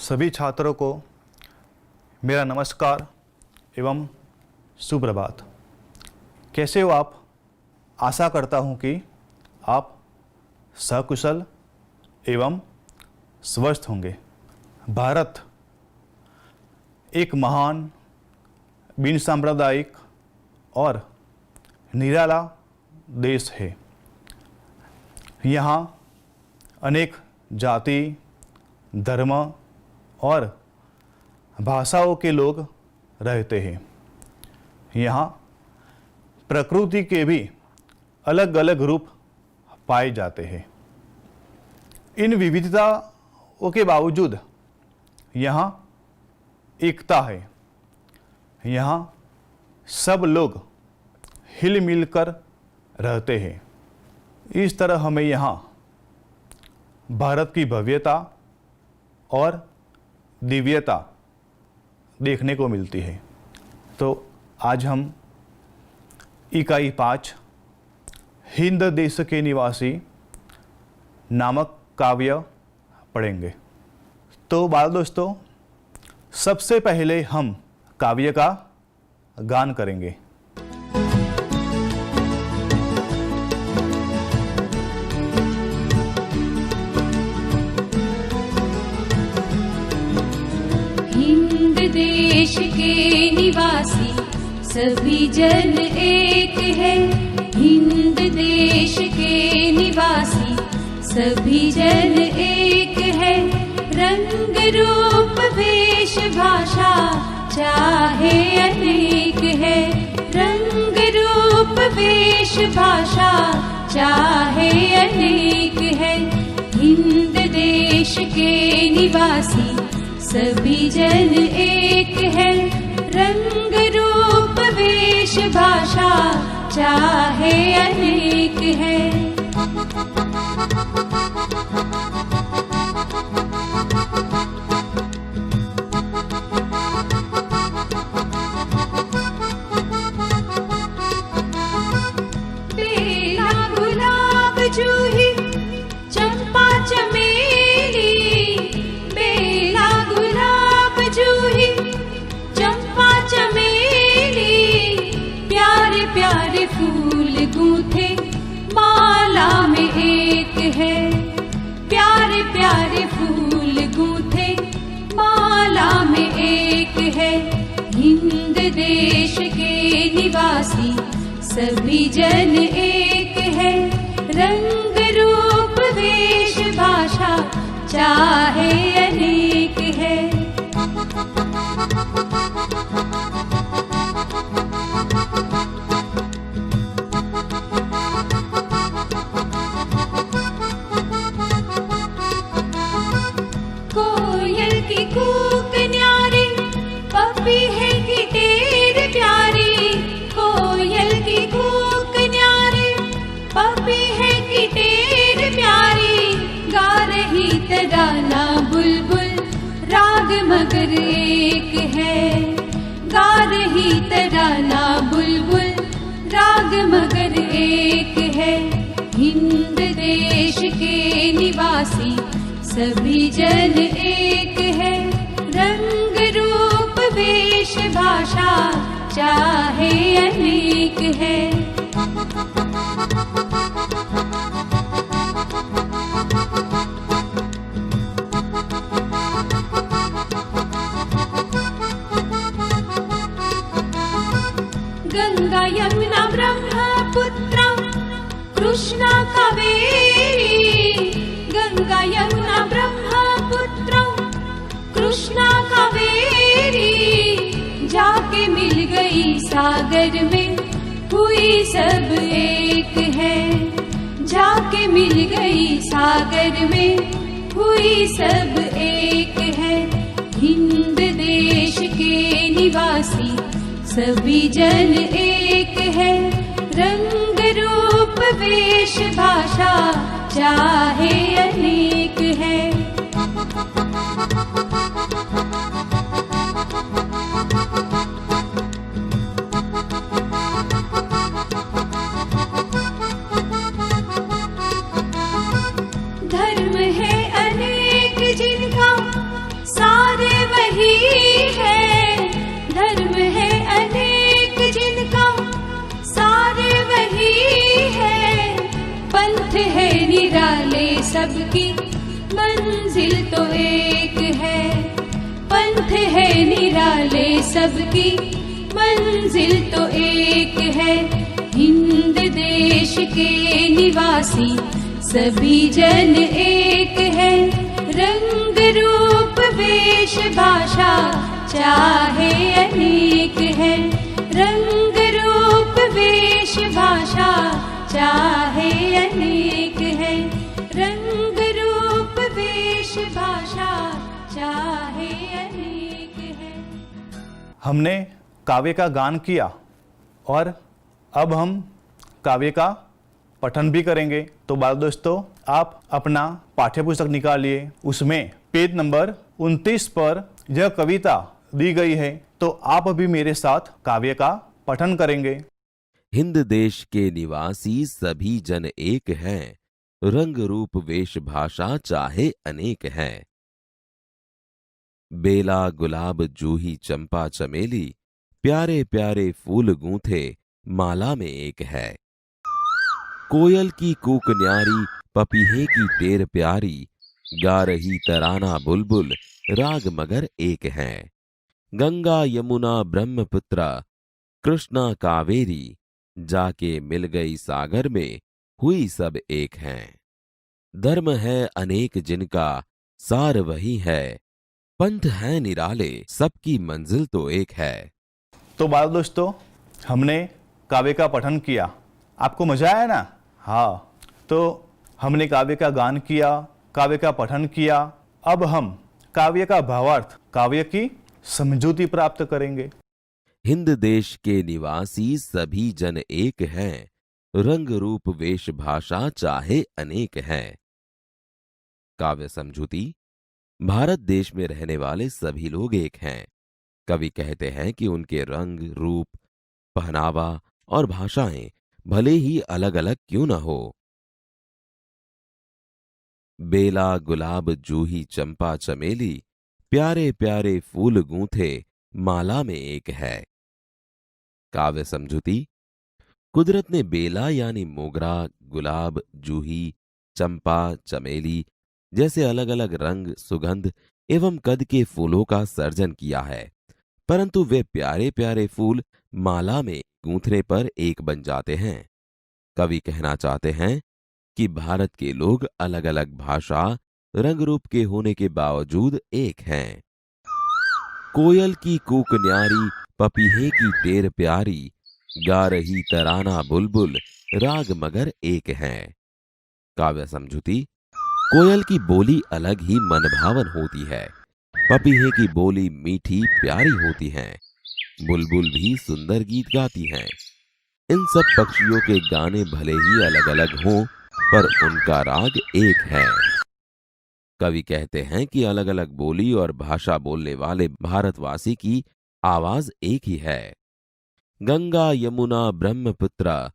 सभी छात्रों को मेरा नमस्कार एवं सुप्रभात। कैसे हो आप? आशा करता हूँ कि आप सकुशल एवं स्वस्थ होंगे। भारत एक महान, बिन सांप्रदायिक और निराला देश है। यहाँ अनेक जाति, धर्म और भाषाओं के लोग रहते हैं। यहाँ प्रकृति के भी अलग अलग रूप पाए जाते हैं। इन विविधताओं के बावजूद यहाँ एकता है। यहाँ सब लोग हिल मिल कर रहते हैं। इस तरह हमें यहाँ भारत की भव्यता और दिव्यता देखने को मिलती है। तो आज हम इकाई 5 हिंद देश के निवासी नामक काव्य पढ़ेंगे। तो बाल दोस्तों, सबसे पहले हम काव्य का गान करेंगे। देश के निवासी सभी जन एक है। हिंद देश के निवासी सभी जन एक है। रंग रूप वेश भाषा चाहे अनेक है। रंग रूप वेश भाषा चाहे अनेक है। हिंद देश के निवासी सभी जन एक है। रंग रूप वेश भाषा चाहे अनेक है। बेला गुलाब जूही चंपा चमेली। बेला गुलाब जूही चंपा चमेली। प्यारे प्यारे फूल गूंथे माला में एक है। प्यारे प्यारे फूल गूंथे माला में एक है। हिंद देश के निवासी सभी जन एक है। रंग रूप वेश भाषा चाहे अनेक है। कोयल की कूक न्यारी, पपी है गिटेर प्यारी। कोयल की कूक न्यारी, पपी है गिटेर प्यारी। गा रही तराना बुलबुल, राग मगर एक है। गा रही तराना बुलबुल, राग मगर एक है। हिंद देश के निवासी सभी जन एक है। रंग रूप वेश भाषा चाहे अनेक है। गंगा यमुना ब्रह्मपुत्रा कृष्णा कावेरी। गंगा यमुना ब्रह्मपुत्रा कृष्णा कावेरी। जाके मिल गई सागर में हुई सब एक है। जाके मिल गई सागर में हुई सब एक है। हिंद देश के निवासी सभी जन एक है। रंग रूप वेश भाषा चाहे अनेक है। धर्म है अनेक जिनका सा सबकी मंजिल तो एक है, पंथ है निराले सबकी मंजिल तो एक है। हिंद देश के निवासी सभी जन एक है, रंग रूप वेश भाषा चाहे अनेक है, रंग रूप वेश भाषा चाहे अनेक है, रंग रूप वेश भाषा चाहे अनेक है। हमने काव्य का गान किया और अब हम काव्य का पठन भी करेंगे। तो बाल दोस्तों, आप अपना पाठ्यपुस्तक निकालिए, उसमें पेज नंबर 29 पर यह कविता दी गई है। तो आप अभी मेरे साथ काव्य का पठन करेंगे। हिंद देश के निवासी सभी जन एक हैं, रंग रूप वेश भाषा चाहे अनेक हैं। बेला गुलाब जूही चंपा चमेली, प्यारे प्यारे फूल गूंथे माला में एक है। कोयल की कूक न्यारी, पपीहे की टेर प्यारी, गा रही तराना बुलबुल राग मगर एक है। गंगा यमुना ब्रह्मपुत्रा कृष्णा कावेरी, जाके मिल गई सागर में हुई सब एक हैं। धर्म है अनेक जिनका सार वही है, पंथ है निराले सबकी मंजिल तो एक है। तो बाल दोस्तों, हमने काव्य का पठन किया, आपको मजा आया ना? हाँ, तो हमने काव्य का गान किया, काव्य का पठन किया। अब हम काव्य का भावार्थ, काव्य की समझूती प्राप्त करेंगे। हिंद देश के निवासी सभी जन एक हैं, रंग रूप वेश भाषा चाहे अनेक हैं। काव्य समझूती। भारत देश में रहने वाले सभी लोग एक हैं। कवि कहते हैं कि उनके रंग, रूप, पहनावा और भाषाएं भले ही अलग अलग क्यों न हो। बेला गुलाब जूही चंपा चमेली, प्यारे प्यारे फूल गूंथे माला में एक है। काव्य समझूती। कुदरत ने बेला यानी मोगरा, गुलाब, जूही, चंपा, चमेली जैसे अलग अलग रंग, सुगंध एवं कद के फूलों का सर्जन किया है, परंतु वे प्यारे प्यारे फूल माला में गूंथने पर एक बन जाते हैं। कवि कहना चाहते हैं कि भारत के लोग अलग अलग भाषा, रंग रूप के होने के बावजूद एक हैं। कोयल की कूक न्यारी, पपीहे की टेर प्यारी, गा रही तराना बुलबुल राग मगर एक है। काव्य समझूती। कोयल की बोली अलग ही मनभावन होती है, पपीहे की बोली मीठी प्यारी होती है, बुलबुल भी सुंदर गीत गाती हैं। इन सब पक्षियों के गाने भले ही अलग अलग हों, पर उनका राग एक है। कवि कहते हैं कि अलग अलग बोली और भाषा बोलने वाले भारतवासी की आवाज एक ही है। गंगा यमुना ब्रह्मपुत्रा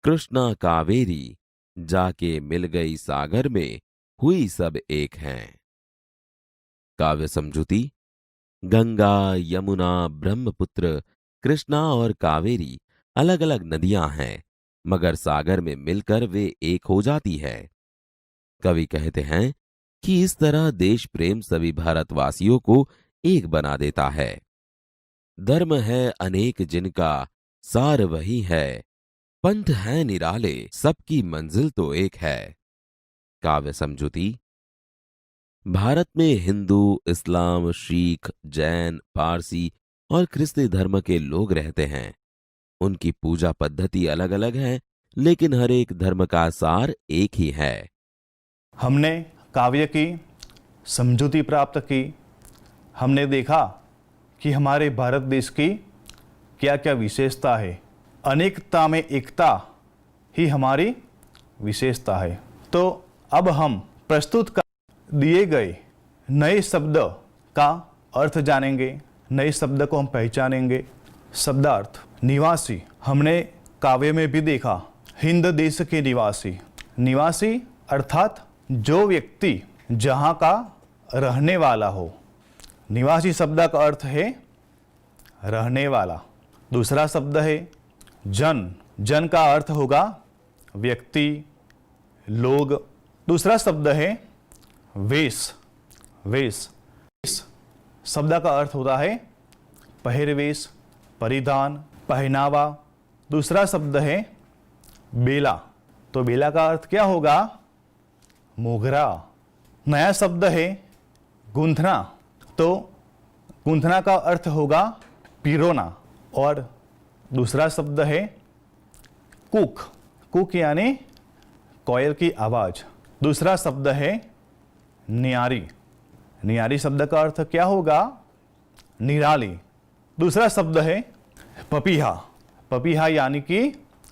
कृष्णा कावेरी, जाके मिल गई सागर में हुई सब एक हैं। काव्य समझूती। गंगा, यमुना, ब्रह्मपुत्र, कृष्णा और कावेरी अलग अलग नदियां हैं, मगर सागर में मिलकर वे एक हो जाती है। कवि कहते हैं कि इस तरह देश प्रेम सभी भारतवासियों को एक बना देता है। धर्म है अनेक जिनका सार वही है, पंथ है निराले सबकी मंजिल तो एक है। काव्य समझूती। भारत में हिंदू, इस्लाम, सिख, जैन, पारसी और ख्रिस्ती धर्म के लोग रहते हैं। उनकी पूजा पद्धति अलग अलग है, लेकिन हर एक धर्म का सार एक ही है। हमने काव्य की समझूती प्राप्त की। हमने देखा कि हमारे भारत देश की क्या क्या विशेषता है। अनेकता में एकता ही हमारी विशेषता है। तो अब हम प्रस्तुत दिए गए नए शब्द का अर्थ जानेंगे, नए शब्द को हम पहचानेंगे। शब्दार्थ। निवासी, हमने काव्य में भी देखा, हिंद देश के निवासी। निवासी अर्थात जो व्यक्ति जहाँ का रहने वाला हो। निवासी शब्द का अर्थ है रहने वाला। दूसरा शब्द है जन। जन का अर्थ होगा व्यक्ति, लोग, दूसरा शब्द है वेश। वेश इस शब्द का अर्थ होता है पहरवेश, परिधान, पहनावा। दूसरा शब्द है बेला। तो बेला का अर्थ क्या होगा? मोगरा। नया शब्द है गूंथना। तो गूंथना का अर्थ होगा पिरोना। और दूसरा शब्द है कुक। कुक यानी कोयल की आवाज। दूसरा शब्द है न्यारी। न्यारी शब्द का अर्थ क्या होगा? निराली। दूसरा शब्द है पपीहा। पपीहा यानी कि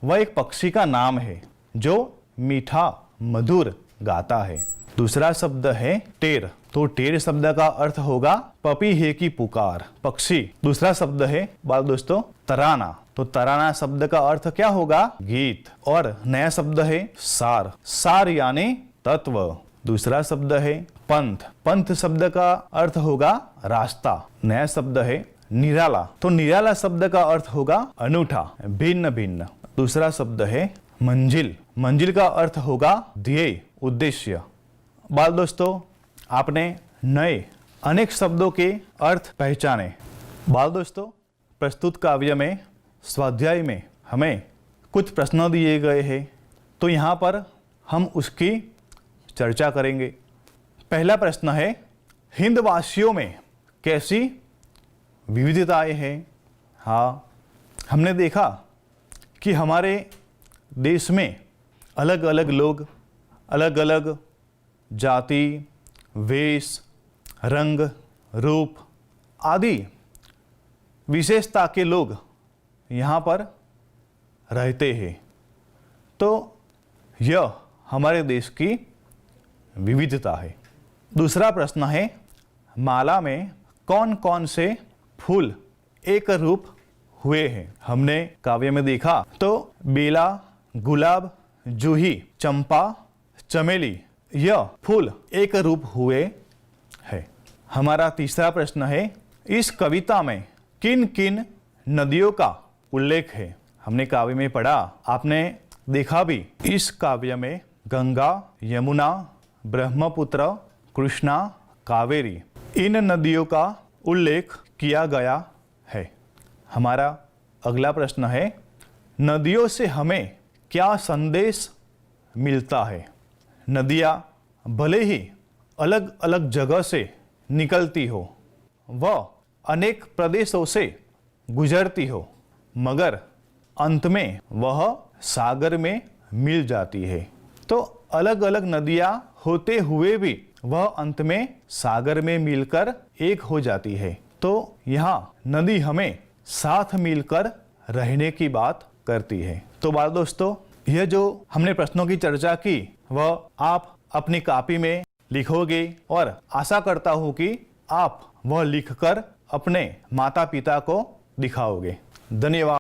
वह एक पक्षी का नाम है जो मीठा मधुर गाता है। दूसरा शब्द है टेर। तो टेर शब्द का अर्थ होगा पपीहे की पुकार, पक्षी। दूसरा शब्द है बाल दोस्तों तराना। तो तराना शब्द का अर्थ क्या होगा? गीत। और नया शब्द है सार। सार यानी तत्व। दूसरा शब्द है पंथ। पंथ शब्द का अर्थ होगा रास्ता। नया शब्द है निराला। तो निराला शब्द का अर्थ होगा अनूठा, भिन्न भिन्न। दूसरा शब्द है मंजिल। मंजिल का अर्थ होगा ध्येय, उद्देश्य। बाल दोस्तों आपने नए अनेक शब्दों के अर्थ पहचाने। बाल दोस्तों प्रस्तुत काव्य में स्वाध्याय में हमें कुछ प्रश्न दिए गए हैं, तो यहाँ पर हम उसकी चर्चा करेंगे। पहला प्रश्न है हिंदवासियों में कैसी विविधताएं हैं? हाँ, हमने देखा कि हमारे देश में अलग अलग लोग, अलग अलग जाति, वेश, रंग, रूप आदि विशेषता के लोग यहाँ पर रहते हैं। तो यह हमारे देश की विविधता है। दूसरा प्रश्न है माला में कौन कौन से फूल एक रूप हुए हैं? हमने काव्य में देखा तो बेला, गुलाब, जूही, चंपा, चमेली यह फूल एक रूप हुए हैं। हमारा तीसरा प्रश्न है इस कविता में किन किन नदियों का उल्लेख है? हमने काव्य में पढ़ा, आपने देखा भी, इस काव्य में गंगा, यमुना, ब्रह्मपुत्र, कृष्णा, कावेरी इन नदियों का उल्लेख किया गया है। हमारा अगला प्रश्न है नदियों से हमें क्या संदेश मिलता है? नदियाँ भले ही अलग अलग जगह से निकलती हो, वह अनेक प्रदेशों से गुजरती हो, मगर अंत में वह सागर में मिल जाती है। तो अलग अलग नदियाँ होते हुए भी वह अंत में सागर में मिलकर एक हो जाती है। तो यहाँ नदी हमें साथ मिलकर रहने की बात करती है। तो बाल दोस्तों यह जो हमने प्रश्नों की चर्चा की वह आप अपनी कॉपी में लिखोगे और आशा करता हूँ कि आप वह लिखकर अपने माता पिता को दिखाओगे। धन्यवाद।